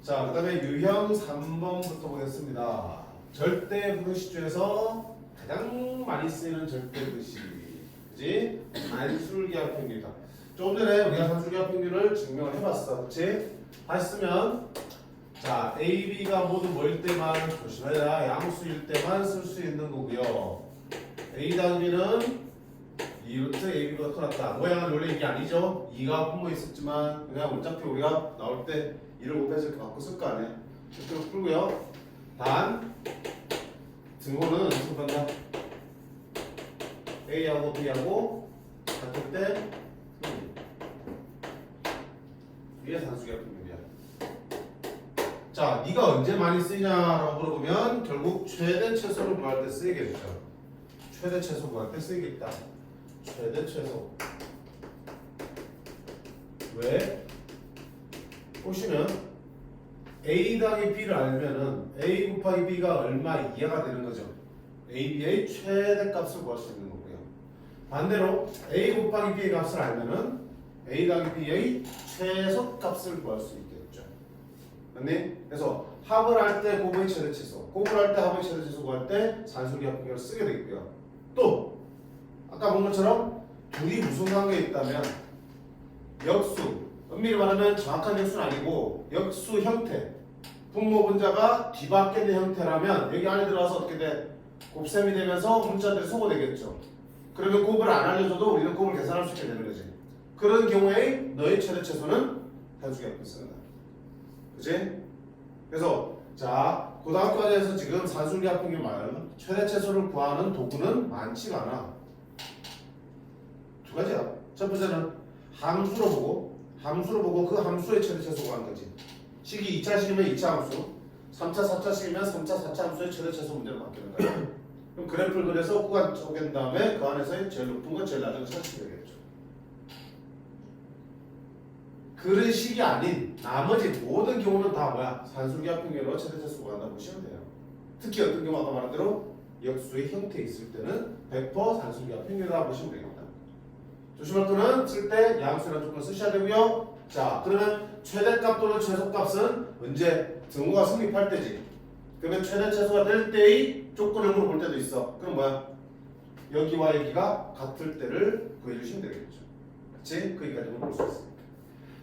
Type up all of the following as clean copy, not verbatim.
자, 그 다음에 유형 3번부터 보겠습니다. 절대 부등식 중에서 가장 많이 쓰이는 절대 부등식, 그지? 산술기하 평균이다. 조금 전에 우리가 산술기하 평균을 증명을 해봤어, 그치? 다시 쓰면 자, A, B가 모두 뭐일 때만 조심해라. 양수일 때만 쓸 수 있는 거고요. A 단위는 2루트 AB보다 크다. 모양은 원래 이게 아니죠. 2가 분모 있었지만 그냥 어차피 우리가 나올 때 2를 곱해서 이렇게 바꿔 쓸 거 아니에요. 이렇게 풀고요. 단 등호는 어디서 간다? A하고 B하고 같을 때 위에 산수기하 평균이야. 자, 네가 언제 많이 쓰냐라고 물어보면 결국 최대 최소를 구할 때 쓰이겠죠. 최대 최소 구할 때 쓰이겠다. 최대 최소. 왜? 보시면 A 더하기 B를 알면은 A 곱하기 B가 얼마 이하가 되는 거죠. A, B의 최대 값을 구할 수 있는 거고요. 반대로 A 곱하기 B의 값을 알면은 A 더하기 B의 최소 값을 구할 수 있겠죠. 맞니? 그래서 합을 할 때 곱의 최대 최소, 곱을 할 때 합의 최대 최소 구할 때 산술기하 평균을 쓰게 되고요. 또 아까 본 것처럼 둘이 무슨 관계에 있다면 역수, 엄밀히 말하면 정확한 역수는 아니고 역수 형태, 분모 분자가 뒤바뀌는 형태라면 여기 안에 들어가서 어떻게 돼? 곱셈이 되면서 문자들이 소거되겠죠. 그러면 곱을 안 알려줘도 우리는 곱을 계산할 수 있게 되는 거지. 그런 경우에 너의 최대 최소는 산술기하 평균 쓰는 거야. 그치? 그래서 자, 고등학교에서 지금 산술기하 평균 말 최대 최소를 구하는 도구는 많지가 않아. 두 가지야. 첫 번째는 함수로 보고 그 함수의 최대 최소 구하는 거지. 식이 2차식이면 2차 함수, 3차 4차식이면 3차 4차 함수의 최대 최소 문제로 바뀌는 거야. 그럼 그래프를 그려서 구간 쪼갠 다음에 그 안에서 제일 높은 거 제일 낮은 거 찾으시면 되겠죠. 그런 식이 아닌 나머지 모든 경우는 다 뭐야? 산술기하 평균으로 최대 최소 구한다고 보시면 돼요. 특히 어떤 경우 아까 말한 대로 역수의 형태에 있을 때는 100% 산술기하 평균이라고 보시면 되겠다. 조심할 거는 쓸 때 양수라는 조건을 쓰셔야 되고요. 자, 그러면 최대값 또는 최소값은 언제? 등호가 성립할 때지. 그러면 최대 최소가 될 때의 조건을 물어볼 때도 있어. 그럼 뭐야? 여기와 여기가 같을 때를 구해주시면 되겠죠. 그치? 거기까지 물어볼 수 있으니까.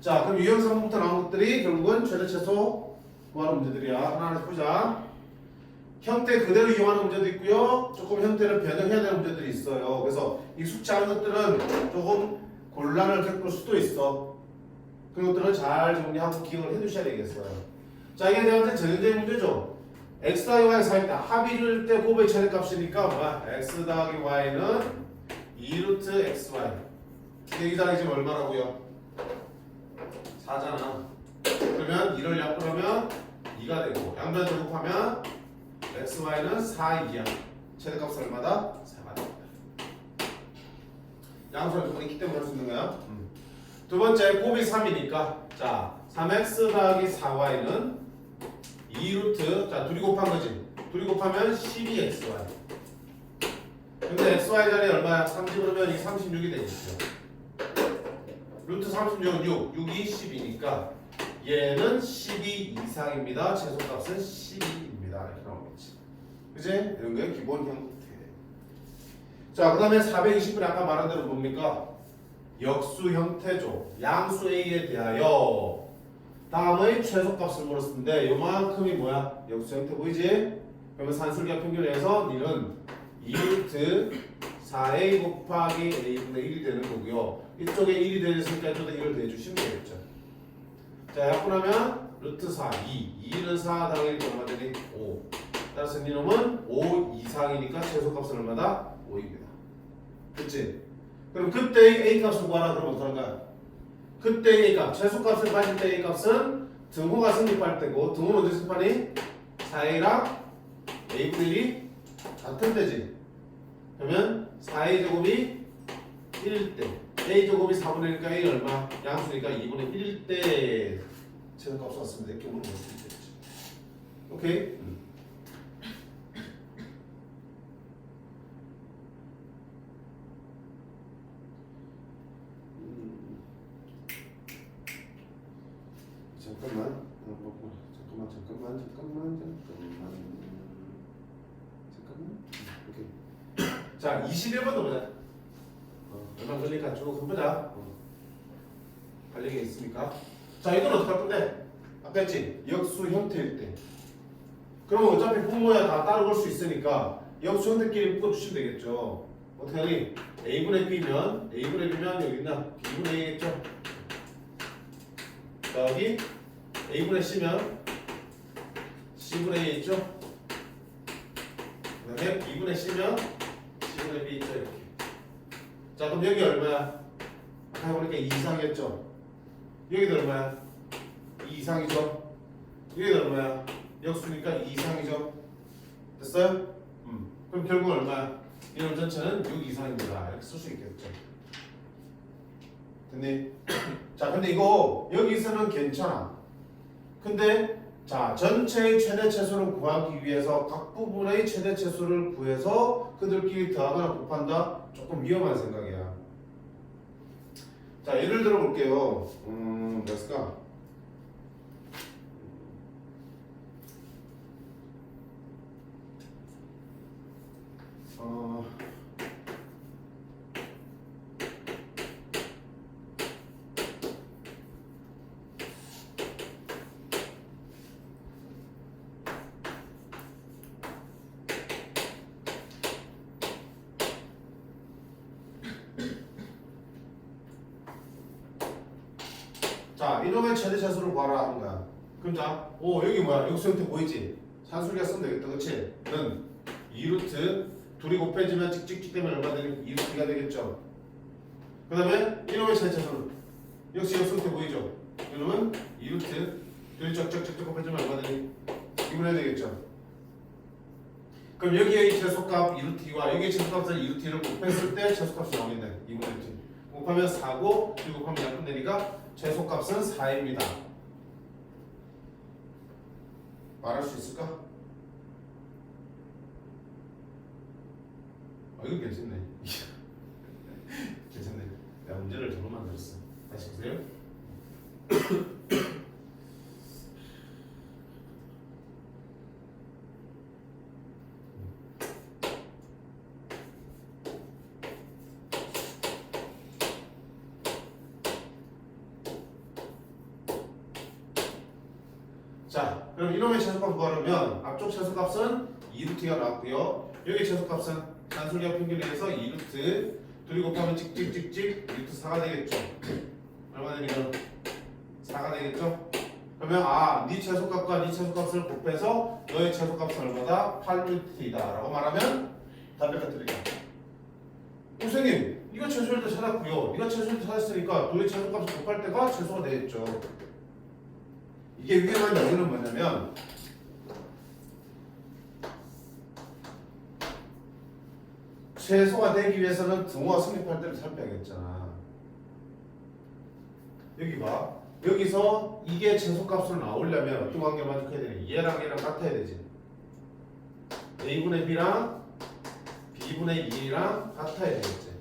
자, 그럼 유형 3번부터 나온 것들이 결국은 최대 최소 구하는 문제들이야. 하나하나 보자. 형태 그대로 이용하는 문제도 있고요. 조금 형태를 변형해야 되는 문제들이 있어요. 그래서 익숙치 않은 것들은 조금 곤란을 겪을 수도 있어. 그런 것들은 잘 정리하고 기억을 해두셔야 되겠어요. 자, 이게 대한테 전형적인 문제죠. x 더하기 y 사이다. 합의를 때 곱의 최대값이니까 뭐야? x 더하기 y는 2루트 xy. 이 더하기 지금 얼마라고요? 4잖아. 그러면 2를 약분하면 2가 되고 양변 제곱하면 xy는 4 이하. 최대값은 얼마다? 4가 됩니다. 양수랑 조건이 있기 때문에 할 수 있는 거야. 두 번째 곱이 3이니까 자 3x 더하기 4y는 2루트 자 둘이 곱한 거지. 둘이 곱하면 12xy. 근데 xy 자리에 얼마야? 3 집으면 이 36이 되겠죠. 루트 36은 6, 6이 10이니까 얘는 12 이상입니다. 최소값은 12입니다. 이렇게 나오겠지. 그치? 이런 게 기본 형태. 자, 그 다음에 420분에 아까 말한 대로 뭡니까? 역수 형태죠. 양수 A에 대하여 다음의 최소값을 물었는데 요만큼이 뭐야? 역수 형태 보이지? 그러면 산술기하 평균에서 니는 2루트 4A 곱하기 A분의 1이 되는 거고요. 이쪽에 1이 되니까 이쪽에 1을 더해주시면 되겠죠. 자, 약분하면 루트 4, 2. 2는 4 당연히 얼마 되니? 5. 따라서 니놈은 5 이상이니까 최소값은 얼마다? 5입니다. 그치? 그럼 그때의 A값을 구하라 그러면 어떡하는 거야? 그때의 A값, 최소값을 가질 때 A값은 등호가 성립할 때고 등호는 언제 성립하니? 4A랑 A분의 1이 같은 때지. 그러면 4A 제곱이 1일 때 A 제곱이 4분의 1이니까 A 얼마? 양수니까 2분의 1일 때 최소값을 왔습니다. 이렇게 물어볼 수 있겠지. 오케이? 잠깐만. 오케이. 자, 21번도 보자. 얼마 걸릴까 쭉 한번 보자. 할 얘기 있습니까? 자, 이건 어떻게 할 건데? 아까 했지? 역수 형태일 때. 그러면 어차피 분모야 다 따로 볼 수 있으니까 역수 형태끼리 묶어주시면 되겠죠. 어떻게 하니? A분의 B면 여기 있나? B분의 A겠죠? 자, 여기 A분의 C면 C분의 A 있죠? 그 다음에 B분의 C면 C분의 B 있죠? 이렇게. 자, 그럼 여기 얼마야? 아까 해보니까 2 이상이었죠? 여기도 얼마야? 2 이상이죠? 여기도 얼마야? 역수니까 2 이상이죠? 됐어요? 그럼 결국 얼마야? 이놈 전체는 6 이상입니다. 이렇게 쓸 수 있겠죠? 됐니? 자, 근데 이거 여기서는 괜찮아. 근데 자, 전체의 최대 최소를 구하기 위해서 각 부분의 최대 최소를 구해서 그들끼리 더하거나 곱한다? 조금 위험한 생각이야. 자, 예를 들어 볼게요. 뭐였을까? 자, 이놈의 최대 차수를 구하라 하는 거야. 그럼 자, 여기 뭐야? 역수 형태 보이지? 산술기가 쓰면 되겠다, 그치? 는 2루트 둘이 곱해지면 찍찍찍 되면 얼마 되는 2루트가 되겠죠? 그 다음에 이놈의 최대 차수는 역시 역수 형태 보이죠? 이놈은 2루트 둘이 쩍쩍쩍쩍 곱해지면 얼마 되니? 2분의 되겠죠? 그럼 여기의 최소값 2루트와 여기의 최소값을 2루트를 곱했을 때 최소값이 나오겠네. 2분의 1. 곱하면 4고 그리고 곱하면 약분 되니까 최소값은 4입니다. 말할 수 있을까? 이거 괜찮네. 괜찮네. 내가 문제를 잘못 만들었어. 다시 보세요. 자, 그럼 이놈의 최소값 구하려면 앞쪽 최소값은 2루트가 나왔고요. 여기 최소값은 산술기하 평균에 의해서 2루트 둘이 곱하면 찍찍찍찍 2루트 4가 되겠죠. 얼마 되니까 4가 되겠죠. 그러면 네 최소값과 네 최소값을 곱해서 너의 최소값은 얼마다? 8루트이다 라고 말하면 답변가 틀리다. 선생님, 이거 최소일 때 찾았고요. 이거 최소일 때 찾았으니까 둘의 최소값을 곱할 때가 최소가 되겠죠. 이게 위험한 이유는 뭐냐면 최소가 되기 위해서는 등호가 성립할 때를 살펴야겠잖아. 여기 봐. 여기서 이게 최소값으로 나오려면 어떤 관계 만족해야 되니? 얘랑 얘랑 같아야 되지. A분의 B랑 B분의 2랑 같아야 되겠지.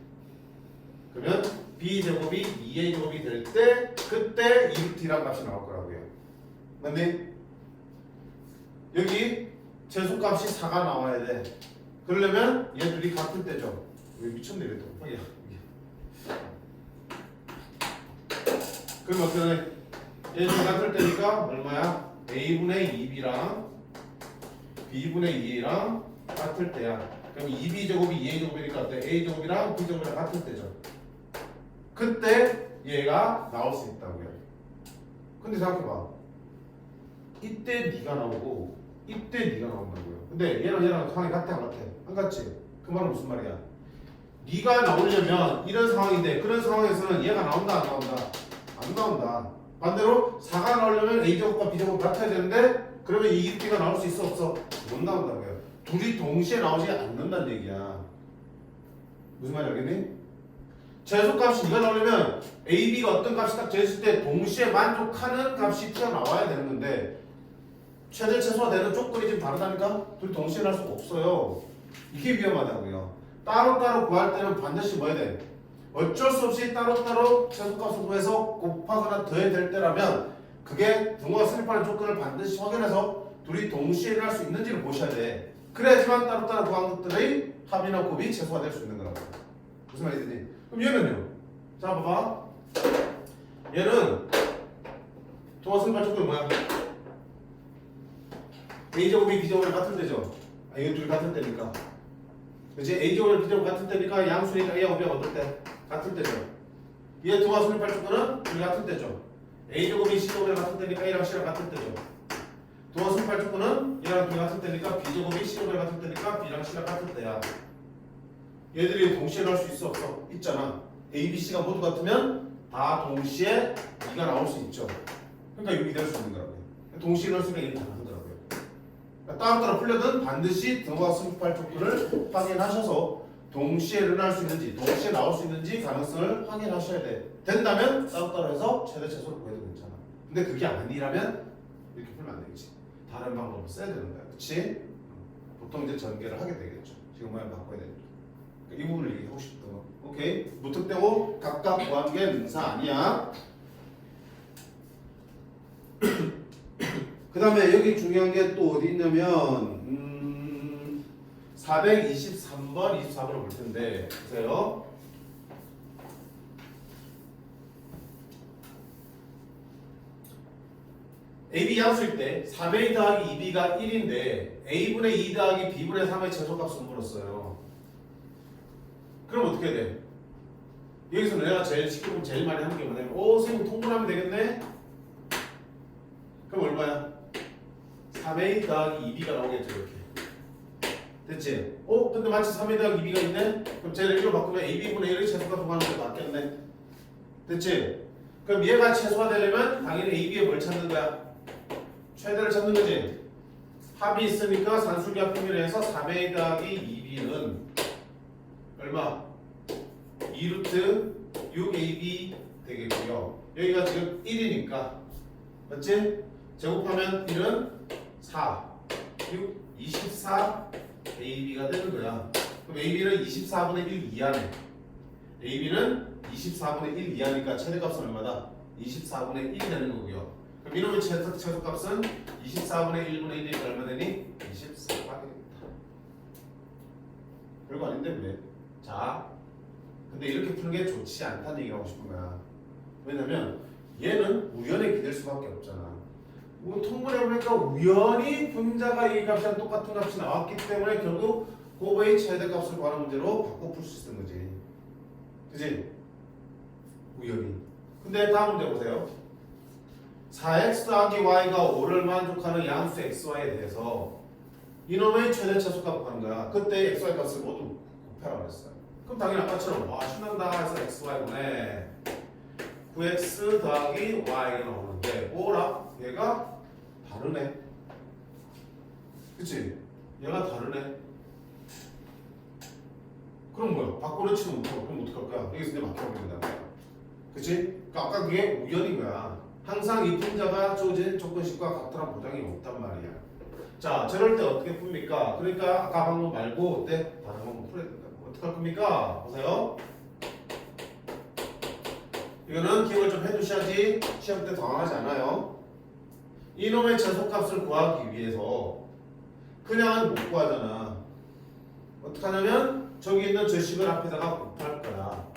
그러면 B제곱이 2A제곱이 될 때 그때 2루트란 값이 나올 거라고요. 맞니? 여기 최소값이 4가 나와야 돼. 그러려면 얘들이 같을 때죠. 왜 미쳤네 이랬다. 그럼 어떻게 해? 얘들 같을 때니까 얼마야? A분의 2B랑 B분의 2A랑 같을 때야. 그럼 2B제곱이 2A제곱이니까 어때? A제곱이랑 B제곱이랑 같을 때죠. 그때 얘가 나올 수 있다고요. 근데 생각해봐. 이때 네가 나오고 이때 네가 나온다고요. 근데 얘랑 상황이 같아 안 같아? 안 같지? 그 말은 무슨 말이야? 네가 나오려면 이런 상황인데 그런 상황에서는 얘가 나온다 안 나온다? 안 나온다. 반대로 4가 나오려면 A제곱과 B제곱 같아야 되는데 그러면 이 2B가 나올 수 있어 없어? 못 나온다고요. 둘이 동시에 나오지 않는다는 얘기야. 무슨 말인지 알겠니? 최소값이 네가 나오려면 A, B가 어떤 값이 딱 재있을 때 동시에 만족하는 값이 튀어나와야 되는 건데 최대 최소화 되는 조건이 좀 다르다니까? 둘이 동시에 날 수가 없어요. 이게 위험하다고요. 따로따로 구할 때는 반드시 뭐 해야 돼? 어쩔 수 없이 따로따로 최소값을 구해서 곱하거나 더해야 될 때라면 그게 등호가 성립하는 조건을 반드시 확인해서 둘이 동시에 일어날 수 있는지를 보셔야 돼. 그래야지만 따로따로 구한 것들의 합이나 곱이 최소화될 수 있는 거라고. 무슨 말이 되지? 그럼 얘는요? 자 봐봐. 얘는 등호가 성립할 조건이 뭐야? A제곱이 B제곱이랑 같은 때죠? 아, 이거 둘이 같은 때니까. 그치? A제곱이랑 B제곱 같은 때니까 양수니까 A하고 B가 어떨 때? 같은 때죠. 얘 등호가 성립할 조건은 둘이 같은 때죠. A제곱이 C제곱이랑 같은 때니까 A랑 C랑 같은 때죠. 등호가 성립할 조건은 얘랑 둘이 같은 때니까 B제곱이 C제곱이랑 같은 때니까 B랑 C랑 같은 때야. 얘들이 동시에 나올 수 있어 없어? 있잖아. A, B, C가 모두 같으면 다 동시에 B가 나올 수 있죠. 그러니까 6이 될 수 있는 거라고요. 동시에 나올 수 있는 게 가능하더라고요. 그러니까 따로따로 풀려든 반드시 등호가 성립할 조건을 확인하셔서 동시에 일어날 수 있는지, 동시에 나올 수 있는지 가능성을 확인하셔야 돼. 된다면 따로따로 해서 최대 최소를 구해도 괜찮아. 근데 그게 아니라면 이렇게 풀면 안 되겠지. 다른 방법을 써야 되는 거야. 그치? 보통 이제 전개를 하게 되겠죠. 지금 모양 바꿔야 되니까. 이 부분을 얘기하고 싶던 거. 오케이? 무턱대고 각각 구한 게 능사 아니야. 그 다음에 여기 중요한 게 또 어디 있냐면 423번, 24번을 볼 텐데 보세요. AB 양수일 때 4a 더하기 2b가 1인데 a분의 2 더하기 b분의 3의 최소값을 물었어요. 그럼 어떻게 돼? 여기서 내가 제일 쉽게 보면 제일 많이 하는 게 뭐냐면 선생님 통분하면 되겠네? 그럼 얼마야? 3a 더하기 2b가 나오겠죠 이렇게. 됐지? 근데 마치 3a 더하기 2b가 있네? 그럼 쟤를 1로 바꾸면 ab분의 1의 최소값 구하는 게 맞겠네? 됐지? 그럼 얘가 최소화되려면 당연히 ab에 뭘 찾는 거야? 최대를 찾는 거지. 합이 있으니까 산술기하 평면에서 3a 더하기 2b는 얼마? 2루트 6ab 되겠고요. 여기가 지금 1이니까 맞지? 제곱하면 1은 4, 6, 24 ab가 되는 거야. 그럼 ab는 24분의 1 이하네. ab는 24분의 1 이하니까 최대값은 얼마다? 24분의 1이 되는 거고요. 그럼 이놈의 최소값은 24분의 1분의 1이니까 얼마 되니? 24가 되겠다. 별거 아닌데 왜? 자, 근데 이렇게 푸는 게 좋지 않다는 얘기를 하고 싶은 거야. 왜냐면 얘는 우연에 기댈 수밖에 없잖아. 뭐 통분해보니까 우연히 분자가 이 값이랑 똑같은 값이 나왔기 때문에 결국 곱의 최대값을 구하는 문제로 바꿔 풀 수 있는 거지. 그지? 우연히. 근데 다음 문제 보세요. 4x 더하기 y가 5를 만족하는 양수 xy에 대해서 이놈의 최대 최소값 구하는 거야. 그때 x, y 값을 모두 곱해라 그랬어요. 그럼 당연히 아까처럼 와 신난다 해서 x, y분의 9x 더하기 y가 나오는데 뭐라? 얘가 다르네. 그치? 얘가 다르네. 그럼 뭐야? 바꿔놓지도 못하고 그럼 어떡할 거야? 여기서 이제 막혀버린다는 거야. 그치? 그러니까 아까 그게 우연인 거야. 항상 이 분자가 주어진 조건식과 같다는 보장이 없단 말이야. 자, 저럴 때 어떻게 풉니까? 그러니까 아까 방법 말고 어때? 다른 방법 풀어야 된다고. 어떡할 겁니까? 보세요. 이거는 기억을 좀 해두셔야지 시험 때 당황하지 않아요. 이놈의 최소값을 구하기 위해서 그냥은 못 구하잖아. 어떻게 하냐면 저기 있는 저 식을 앞에다가 곱할 거야.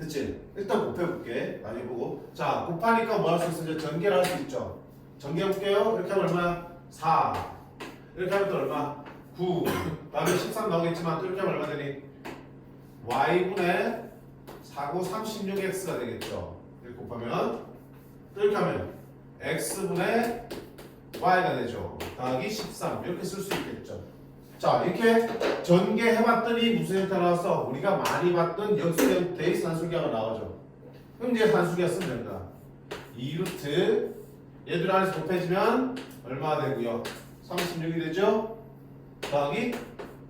됐지? 일단 곱해볼게. 많이 보고. 자, 곱하니까 뭐 할 수 있어? 이제 전개를 할 수 있죠. 전개해볼게요. 이렇게 하면 얼마야? 4. 이렇게 하면 또 얼마? 9. 다음에 13 나오겠지만 또 이렇게 하면 얼마 되니? y분의 4고 36x가 되겠죠. 이렇게 곱하면 또 이렇게 하면 x분의 y가 되죠. 더하기 13 이렇게 쓸 수 있겠죠. 자, 이렇게 전개해봤더니 무슨 형태가 나왔어? 우리가 많이 봤던 역수 형태의 산술기하가 나오죠. 그럼 이제 산술기하 쓰면 됩니다. 2루트 얘들 안에서 곱해지면 얼마가 되고요? 36이 되죠? 더하기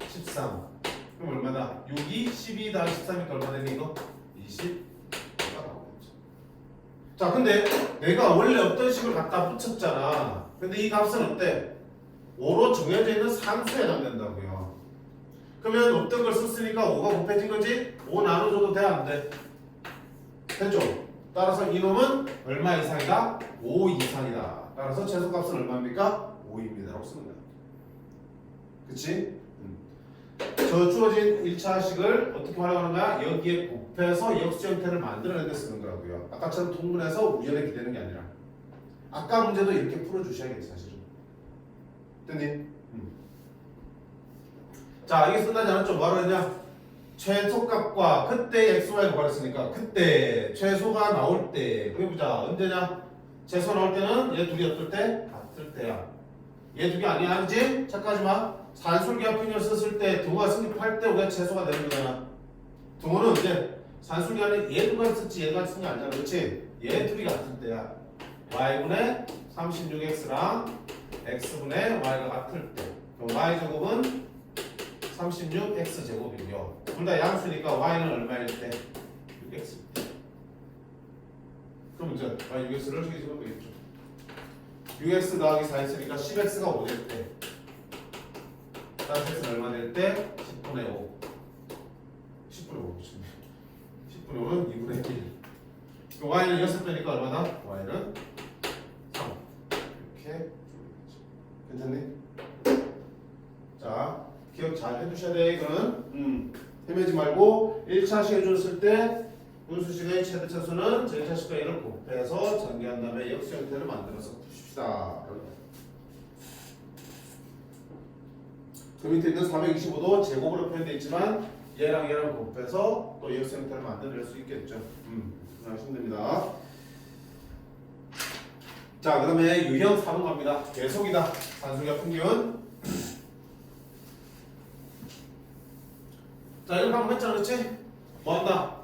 13 그럼 얼마다? 6이 12 더하기 13이니까 얼마 되니 이거? 20가 나오겠죠. 자, 근데 내가 원래 어떤 식을 갖다 붙였잖아. 근데 이 값은 어때? 5로 정해져 있는 상수에 해당된다고요. 그러면 없던 걸 썼으니까 5가 곱해진 거지? 5 나눠줘도 돼? 안 돼? 됐죠? 따라서 이놈은 얼마 이상이다? 5 이상이다. 따라서 최소값은 얼마입니까? 5입니다. 라고 쓰는 거야. 그치? 저 주어진 1차식을 어떻게 활용하는 거야? 여기에 곱해서 역수 형태를 만들어낼 때 쓰는 거라고요. 아까처럼 통분해서 우연에 기대는 게 아니라. 아까 문제도 이렇게 풀어주셔야겠지 사실은. 됐니? 자, 이게 끝나지 않았죠? 뭐하러 했냐? 최소값과 그때 XY를 구하랬으니까 그때 최소가 나올 때 그게 보자. 언제냐? 최소 나올 때는 얘 둘이 어떨 때? 같을 때야. 얘 둘이 아니야. 알지? 착각하지 마. 산술기합평균을 썼을 때 등호가 성립할 때 우리가 최소가 되는 거잖아. 등호는 이제 산술기합은 얘 둘이 썼지 얘가 쓴 거 아니잖아. 그렇지? 얘 둘이 같을 때야. y분의 36x랑 x분의 y가 같을 때 그럼 y제곱은 36x제곱이고요. 둘 다 양수니까 y는 얼마일 때? 6x. 그럼 이제 y6x를 저기 집어넣으면 되겠죠. 6x 더하기 4 했으니까 10x가 5 될 때 따라서 x는 얼마 될 때? 10분의 5. 10분의 5. 10분의 5는 2분의 1. y는 6배니까 얼마다? y는 3. 이렇게 괜찮니? 자, 기억 잘 해두셔야 돼. 이거는 헤매지 말고 1차식 해줬을 때 분수식의 최대 차수는 제1차식과 얘를 곱해서 전개한 다음에 역수 형태를 만들어서 푸십시다. 그 밑에 있는 425도 제곱으로 표현되어 있지만 얘랑 얘랑 곱해서 또 역수 형태를 만들어낼 수 있겠죠. 하시면 됩니다. 자, 그 다음에 유형 4번 갑니다. 계속이다. 산술기합 평균. 자, 이런 방법 했잖아, 그렇지? 뭐 한다?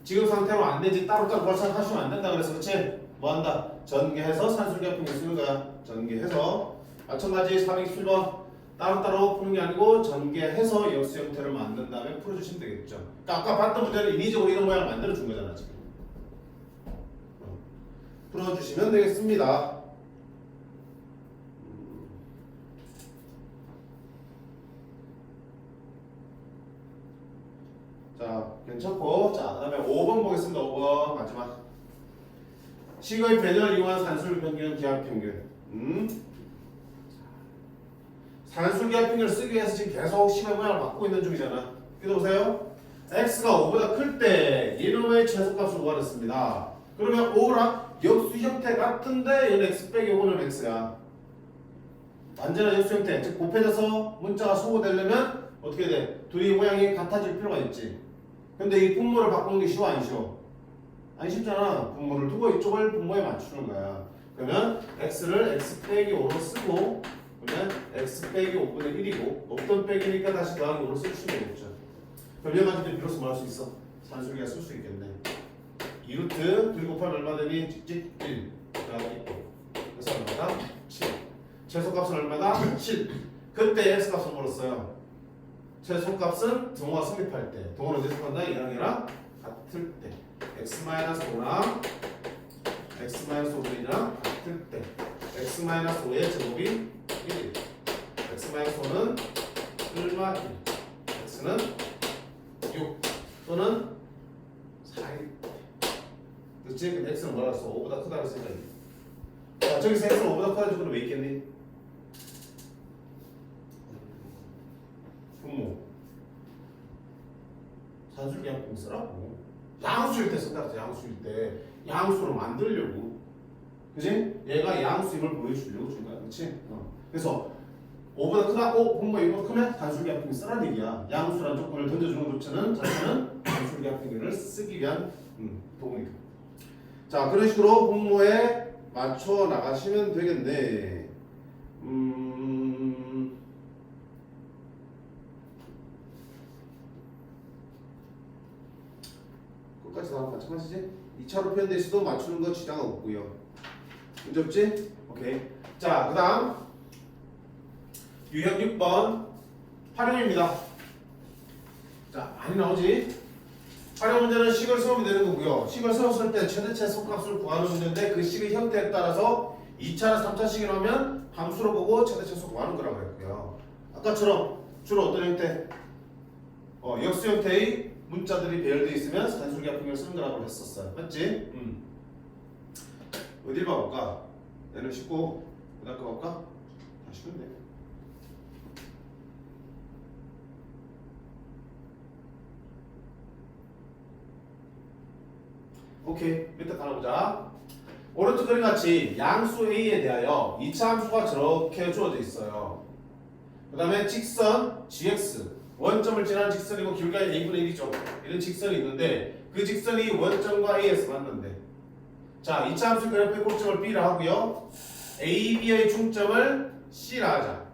지금 상태로 안 되지 따로따로 발산하시면 안 된다 그래서 그렇지? 뭐 한다? 전개해서 산술기합 평균 쓰는 거야. 전개해서 마찬가지 427번 따로따로 푸는 게 아니고 전개해서 역수 형태를 만든 다음에 풀어주시면 되겠죠. 그러니까 아까 봤던 문제는 인위적으로 이런 모양을 만들어 준 거잖아 지금. 풀어주시면 되겠습니다. 자, 괜찮고. 자, 그 다음에 5번 보겠습니다. 5번 마지막. 식의 변형을 이용한 산술 평균, 기합 평균. 산술 기합 평균을 쓰기 위해서 지금 계속 식의 모양을 바꾸고 있는 중이잖아. 그래서 보세요. x가 5보다 클 때 이놈의 최소값을 구하랬습니다. 그러면 5랑 역수 형태 같은데 얘는 x 빼기 5는 x야. 완전한 역수 형태. 즉 곱해져서 문자가 소거되려면 어떻게 돼? 둘이 모양이 같아질 필요가 있지. 근데 이 분모를 바꾸는 게 쉬워 안 쉬워? 안 쉽잖아. 분모를 두고 이쪽을 분모에 맞추는 거야. 그러면 x를 x 빼기 5로 쓰고 그러면 x 빼기 5분의 1이고 없던 빼기니까 다시 더하기 5로 쓰시면 되겠죠. 그럼 얘가지고 비로소 뭐 할 수 있어? 산술기가 쓸 수 있겠네. 2루트 둘이 곱하면 얼마 되니? 찍찍 1 더하기 5 그래서 얼마다? 7. 최소값은 얼마다? 7. 그때 x값은 뭐였어요? 최소값은 등호가 성립할 때 등호는 어디서 간다? 얘랑 같을 때 x-5랑 x-5분의 1이랑 같을 때 x-5의 제곱이 1 x-5는 1마 1 x는 6 또는 4일 때 그치? 근데 x는 뭐라 했어? 5보다 크다 그랬으니까 자, 저기서 x는 5보다 크다는 적은 왜 있겠니? 분모 산술기합평 쓰라고. 양수일 때 쓴다 그랬어. 양수일 때 양수로 만들려고. 그치? 얘가 양수임을 보여주려고 준 거야. 그치? 그래서 5보다 크다? 분모 1보다 크면 산술기합평 쓰라는 얘기야. 양수란 조건을 던져주는 조치는 자체는 산술기합평을 쓰기 위한 도구니까. 자, 그런 식으로 분모에 맞춰 나가시면 되겠네. 끝까지 다 마찬가지지? 2차로 표현될 수도 맞추는 거 지장 없고요. 문제 없지? 오케이. 자, 그 다음 유형 6번 활용입니다. 자, 많이 나오지? 활용 문제는 식을 세우면 되는 거고요. 식을 세웠을 때 최대 최소값을 구하는 문제인데 그 식의 형태에 따라서 2차나 3차식이 나오면 함수로 보고 최대 최소 구하는 거라고 했고요. 아까처럼 주로 어떤 형태? 역수 형태의 문자들이 배열되어 있으면 산술기하 평균을 쓰는 거라고 했었어요. 맞지? 어딜 봐볼까? 얘는 쉽고 그다음 거 볼까? 다 쉬운데. 오케이, 밑에 따라보자. 오른쪽 그림 같이 양수 A에 대하여 2차 함수가 저렇게 주어져 있어요. 그 다음에 직선 GX, 원점을 지나는 직선이고 길이가 A분의 1이죠. 이런 직선이 있는데 그 직선이 원점과 A에서 만난대. 자, 2차 함수 그래프의 꼭점을 B라 하고요. AB의 중점을 C라 하자.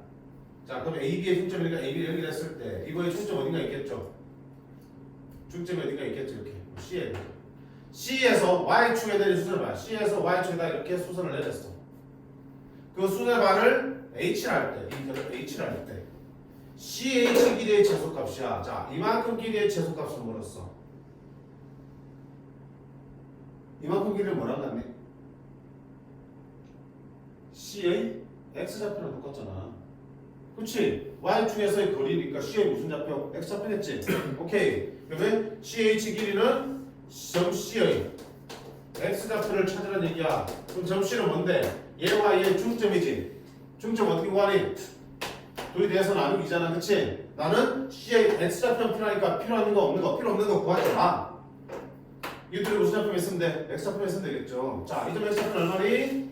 자, 그럼 AB의 중점이니까 AB를 연결했을 때 이거의 중점 어딘가 있겠죠? 중점이 어딘가 있겠죠, 이렇게. C에. C에서 Y축에 대한 수선을 봐. C에서 Y축에다 이렇게 수선을 내렸어. 그 수선의 반을 H를 할 때, 이 결을 H를 할 때 CH 길이의 최소값이야. 자, 이만큼 길이의 최소값을 물었어. 이만큼 길이를 뭐라고 했니? C의 X좌표랑 똑같잖아. 그치? Y축에서의 거리니까 C의 무슨 좌표? X좌표겠지? 오케이. 그러면 CH 길이는 점 C의 X좌표를 찾으라는 얘기야. 그럼 점 C는 뭔데? 얘와 얘의 중점이지. 중점 어떻게 구하니? 둘이 대해서 나누기잖아. 그치? 나는 C의 X좌표는 필요하니까 필요한 거 없는 거 필요 없는 거 구하지 마. 이 둘이 무슨 좌표면 쓰면 돼? X좌표면 쓰면 되겠죠. 자, 이 점 X좌표는 얼마니?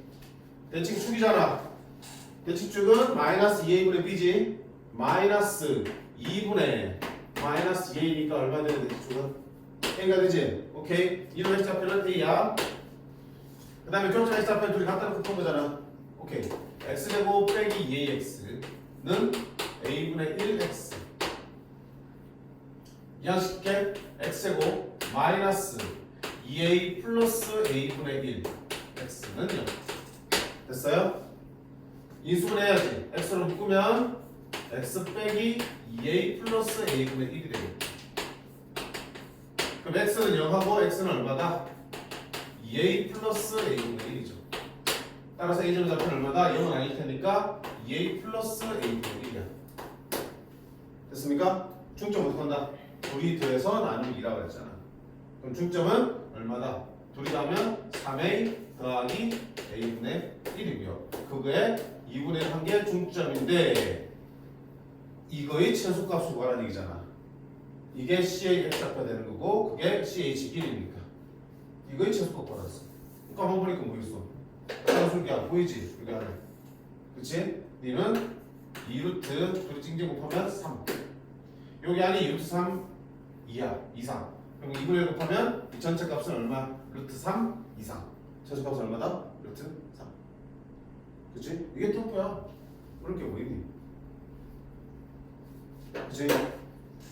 대칭축이잖아. 대칭축은 마이너스 2a분의 b지. 마이너스 2분의 마이너스 2a니까 얼마 되는 대칭축은? A가 되지? 오케이. 이놈 X좌표는 A야. 그 다음에 교점 X좌표는 둘이 갖다 놓고 푼 거잖아. 오케이. X제곱 빼기 2ax는 A분의 1x. 이항식계 X제곱 마이너스 2a 플러스 A분의 1 X는 0. 됐어요? 인수분 해야지. X로 묶으면 X 빼기 2a 플러스 A분의 1이 되겠다. 그럼 X는 0하고 X는 얼마다? 2a 플러스 A분의 1이죠. 따라서 A점의 좌표는 얼마다? 0은 아닐 테니까 2a 플러스 A분의 1이야. 됐습니까? 중점 어떻게 한다? 둘이 더해서 나누기 2라고 했잖아. 그럼 중점은 얼마다? 둘이 더하면 3a 더하기 A분의 1이고요. 그거에 2분의 1 한 게 중점인데 이거의 최소값을 구하라는 얘기잖아. 이게 C의 X좌표가 되는 거고 그게 CH 길이니까 이거의 최소값 구하랬어. 까만 보니까 뭐겠어? 산술기하 보이지? 여기 안에. 그치? 니는 2루트 둘이 찡찡 곱하면 3. 여기 안에 2루트 3 2야. 2, 3. 그럼 2분의 1 곱하면 이 전체 값은 얼마? 루트 3 이상. 최소값은 얼마다? 루트 3. 그치? 이게 토프야. 그런 게 뭐 있니? 그치?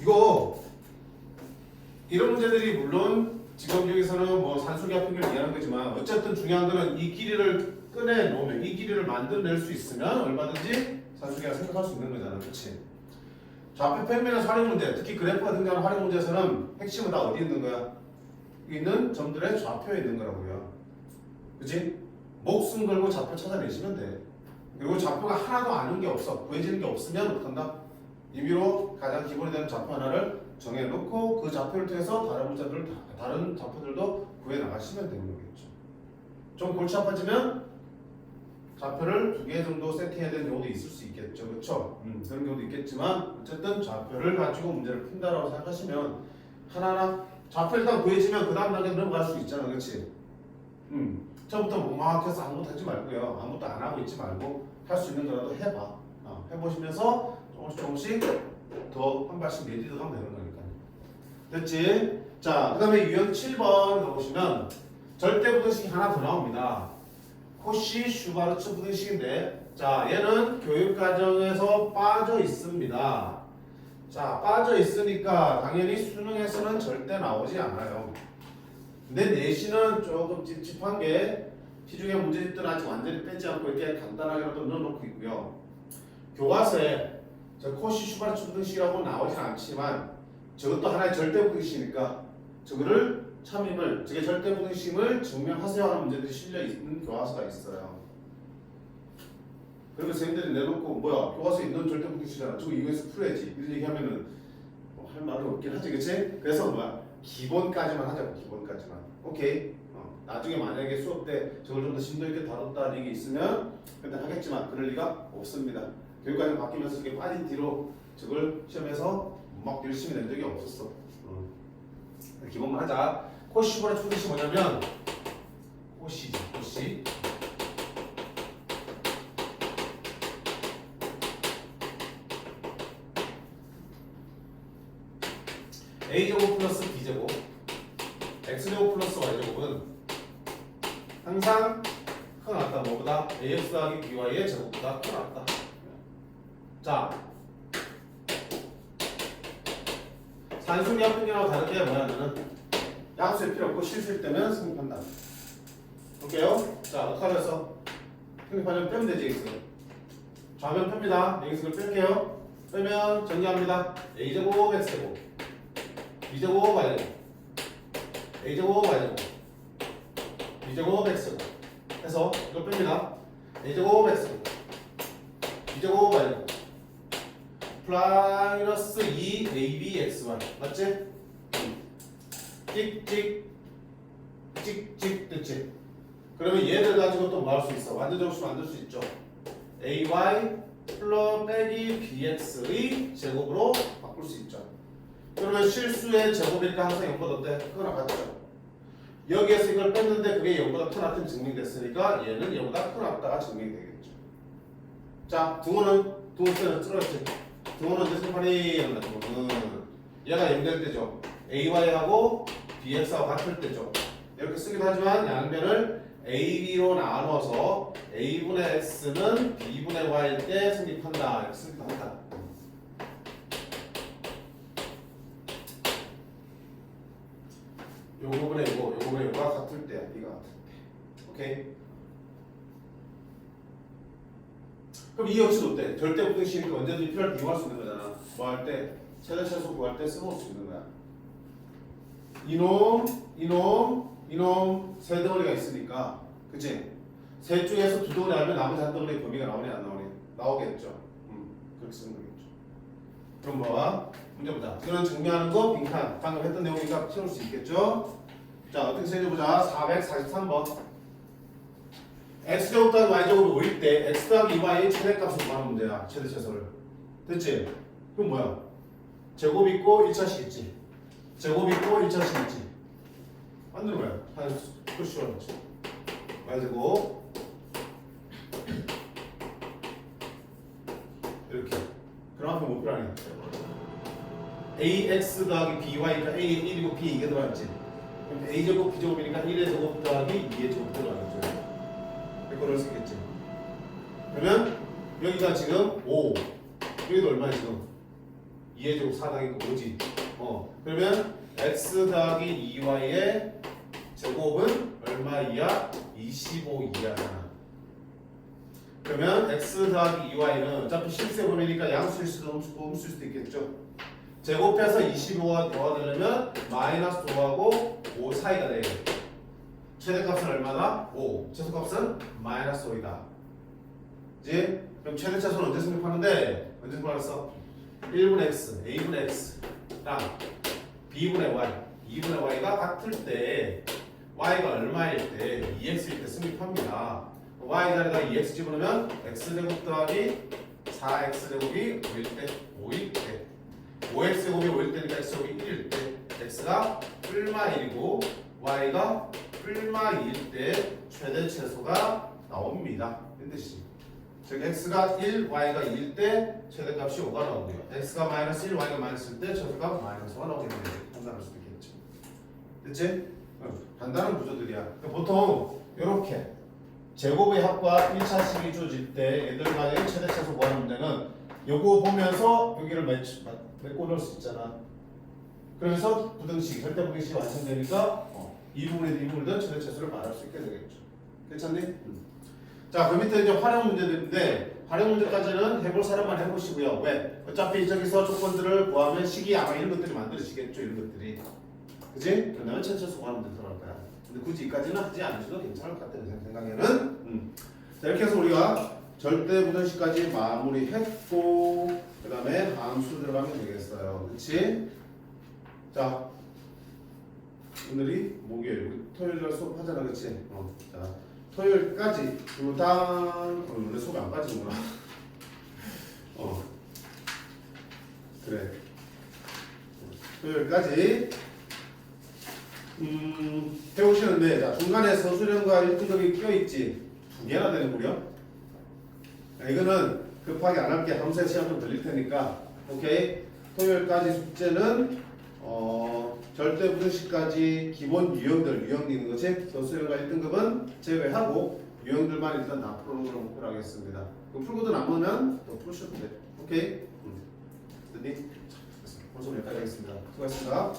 이거 이런 문제들이 물론 지금 여기서는 뭐 산술기하 평균을 이해하는 거지만 어쨌든 중요한 거는 이 길이를 꺼내놓으면 이 길이를 만들어낼 수 있으면 얼마든지 산술기하 생각할 수 있는 거잖아. 그치? 좌표 평면에서 활용 문제, 특히 그래프가 등장하는 활용 문제에서는 핵심은 다 어디 있는 거야? 있는 점들의 좌표에 있는 거라고요. 그치? 목숨 걸고 좌표 찾아내시면 돼. 그리고 좌표가 하나도 아는 게 없어. 구해지는 게 없으면 어떡한다? 임의로 가장 기본이 되는 좌표 하나를 정해놓고 그 좌표를 통해서 다른 좌표들도 구해 나가시면 되는 거겠죠. 좀 골치 아파지면 좌표를 2개 정도 세팅해야 되는 경우도 있을 수 있겠죠. 그렇죠? 그런 경우도 있겠지만 어쨌든 좌표를 가지고 문제를 푼다라고 생각하시면 하나하나 좌표 일단 구해지면 그 다음 단계 넘어갈 수 있잖아. 그렇지? 처음부터 막막해서 아무것도 하지 말고요. 아무것도 안 하고 있지 말고 할 수 있는 거라도 해봐. 해보시면서 조금씩 더 한 발씩 내디도 하면 되는 거니까. 됐지? 자, 그 다음에 유형 7번 가보시면 절대부등식이 하나 더 나옵니다. 코시 슈바르츠 부등식인데, 자, 얘는 교육과정에서 빠져 있습니다. 자, 빠져 있으니까 당연히 수능에서는 절대 나오지 않아요. 근데 내신은 조금 찝찝한 게 시중에 문제집들은 아직 완전히 빼지 않고 이렇게 간단하게라도 넣어놓고 있고요. 교과서에 저 코시 슈바르츠 부등식이라고 나오진 않지만 저것도 하나의 절대부등식이니까 저거를 참임을, 저게 절대부등식을 증명하세요 하는 문제들이 실려 있는 교과서가 있어요. 그리고 선생님들이 내놓고 뭐야 교과서에 있는 절대부등식이잖아. 저거 이거에서 풀어야지. 이런 얘기하면은 할 말은 없긴 하지, 그치? 그래서 뭐야? 기본까지만 하자고, 기본까지만. 오케이. 나중에 만약에 수업 때 저걸 좀 더 심도 있게 다뤘다는 얘기 있으면 그때 하겠지만 그럴 리가 없습니다. 교육과정 바뀌면서 저게 빠진 뒤로 저걸 시험에서 막 열심히 낸 적이 없었어. 기본만 하자. 코시번의 초기시 뭐냐면 코시지, 코시. a제곱 플러스 b제곱 x제곱 플러스 y제곱은 항상 크나같다. 뭐보다? ax 더하기 by의 제곱보다 크나같다. 자, 산수기 합분이라고 다르게 뭐냐면은 약수의 필요 없고 실수일 때는 성립한다. 볼게요. 자, 어떻게 해서 성립하려면 빼면 되지, x. 좌면 뺍니다. x를 뺄게요. 빼면 정리합니다. a제곱 x제곱 b제곱 y제곱 a제곱 y제곱 b제곱 x제곱 해서 이걸 뺍니다. a제곱 x제곱 b제곱 y제곱 플러스 2abxy 맞지? 찍찍 찍찍 됐지? 그러면 얘를 가지고 또 뭐 할 수 있어? 완전 접수 만들 수 있죠. ay 플러스 빼기 bx의 제곱으로 바꿀 수 있죠. 그러면 실수의 제곱이니까 항상 0보다 어때? 크거나 같죠. 여기에서 이걸 뺐는데 그게 0보다 크나같은 증명됐으니까 얘는 0보다 크나같다가 증명되겠죠. 자, 등호는 등호수는 줄었지. 등호는 언제 생판이 한다. 등호는 얘가 연결 때죠. ay하고 bx하고 같을 때죠. 이렇게 쓰기도 하지만 양변을 ab로 나눠서 a분의 x는 b분의 y일 때 성립한다. 이렇게 쓰기도 한다. 요거분의 요거분의 요거가 같을 때, B가 같을 때. 오케이? 그럼 이 역시도 어때? 절대 부등식이니까 언제든지 필요할 때 이용할 수 있는 거잖아. 뭐 할 때? 최대 최소 구할 때 써먹을 수 있는 거야. 이놈 세 덩어리가 있으니까, 그치? 셋 중에서 두 덩어리 알면 나머지 한 덩어리 범위가 나오니 안 나오니? 나오겠죠. 그렇게 쓰면 되겠죠. 그럼 뭐야? 문제 보자. 이거는 증명하는 거 빈칸. 방금 했던 내용이니까 채울 수 있겠죠? 자, 어떻게 세려보자. 443번. x제곱 더하기 y제곱을 5일 때 x 더하기 2y의 최대값을 구하는 문제야. 최대 최소를. 됐지? 그럼 뭐야? 제곱 있고 1차식 있지. 제곱 있고 1차식 있지. 만드는 거야. 한 표시로 하지. y제곱 이렇게. 그럼 앞에 뭐 필요하냐? ax 더하기 by니까 a 1이고 b 이게 들어갔지. 그럼 a제곱 b제곱이니까 1의 제곱 더하기 2의 제곱 들어가겠죠. 이거를 쓰겠지. 그러면 여기가 지금 5. 여기도 얼마야 지금? 2의 제곱 4당이고 5지. 그러면 x 더하기 2y의 제곱은 얼마이야? 25이야잖아. 그러면 x 더하기 2y는 어차피 실수의 범위니까 양수일 수도 음수일 수도 있겠죠. 제곱해서 25가 더하려면 마이너스 5하고 5 사이가 되겠죠. 최대값은 얼마나? 5. 최소값은 마이너스 5이다. 그치? 그럼 최대 최소는 언제 성립하는데? 언제 성립했어? 1분의 x, a분의 x랑 b분의 y, 2분의 y가 같을 때 y가 얼마일 때? 2x일 때 성립합니다. y 자리에다 2x 집어넣으면 x제곱 더하기 4x제곱이 5일 때 5일 때 5x제곱이 5일 때니까 x제곱이 1일 때 x가 뿔마 1이고 y가 뿔마 2일 때 최대 최소가 나옵니다. 이 뜻이지. 즉 x가 1, y가 2일 때 최대값이 5가 나오고요. x가 마이너스 1, y가 마이너스 1일 때 최소값 마이너스 5가 나오겠네요. 판단할 수도 있겠죠. 됐지? 간단한 구조들이야. 그러니까 보통 이렇게 제곱의 합과 1차식이 주어질 때 얘들 간의 최대 최소 구하는 문제는 요거 보면서 여기를 메꿔 넣을 수 있잖아. 그래서 부등식, 절대 부등식이 완성되니까 이 부분이든 이 부분이든 최대 최소를 말할 수 있게 되겠죠. 괜찮니? 자, 그 밑에 이제 활용 문제들인데 활용 문제까지는 해볼 사람만 해보시고요. 왜? 어차피 저기서 조건들을 구하면 식이 아마 이런 것들이 만들어지겠죠. 이런 것들이. 그치? 그러면 최대 최소 구하는 문제 들어갈 거야. 근데 굳이 이까지는 하지 않으셔도 괜찮을 것 같아요. 제 생각에는. 자, 이렇게 해서 우리가 절대 부등식까지 마무리했고 그 다음에 함수 들어가면 되겠어요. 그치? 자, 오늘이 목요일. 우리 토요일날 수업 하잖아, 그치? 자, 토요일까지. 그리고 원래 수업 안 빠지는구나. 그래. 토요일까지. 해오시는데, 자, 중간에 서술형과 1등급이 껴있지. 2개나 되는 무려. 이거는 급하게 안 할게. 함수의 시간 좀 들릴 테니까. 오케이. 토요일까지 숙제는 절대 부등식까지 기본 유형들 있는 거지. 서술형과 1등급은 제외하고 유형들만 일단 다 풀어놓는 걸로 목표로 하겠습니다. 그 풀고도 남으면 또 푸셔도 돼. 오케이. 됐니? 자, 됐어. 오늘 수업 여기까지 하겠습니다. 수고하셨습니다.